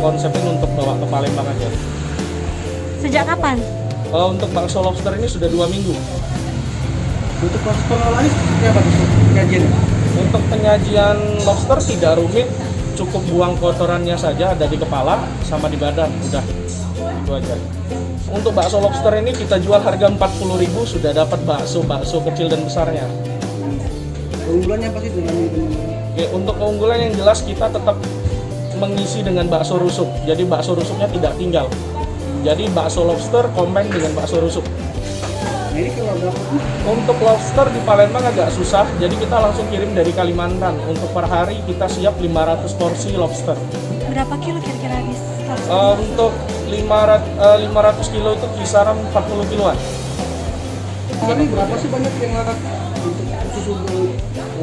konsepin untuk bawa ke Palembang aja. Sejak kapan? Untuk bakso lobster ini sudah 2 minggu. Untuk proses pengolahannya seperti apa tuh penyajiannya? Untuk penyajian lobster tidak rumit, cukup buang kotorannya saja, ada di kepala sama di badan, udah itu aja. Untuk bakso lobster ini kita jual harga 40.000, sudah dapat bakso kecil dan besarnya. Keunggulannya apa sih dengan ini? Oke, untuk keunggulan yang jelas kita tetap mengisi dengan bakso rusuk, jadi bakso rusuknya tidak tinggal. Jadi bakso lobster combine dengan bakso rusuk. Nah ini kalau dapat Untuk lobster di Palembang agak susah, jadi kita langsung kirim dari Kalimantan. Untuk per hari kita siap 500 porsi lobster. Berapa kilo kira-kira habis? Untuk 500 kilo itu kisaran 40 kiloan. ini berapa sih banyak yang larat untuk khusus untuk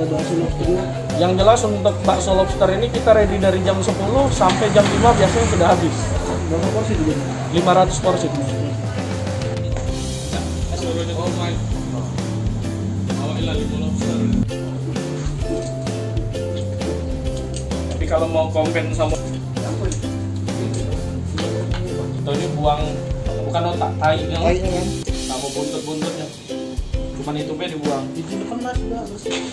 bakso lobsternya? Yang jelas untuk bakso lobster ini kita ready dari jam 10 sampai jam 5 biasanya sudah habis. Berapa porsi juga? 500 porsi. Tapi kalau mau combine sama itu ini buang bukan otak, tainya Kayaknya kan. sama buntut-buntutnya. Cuman itu dibuang. Di depan mas udah bersih.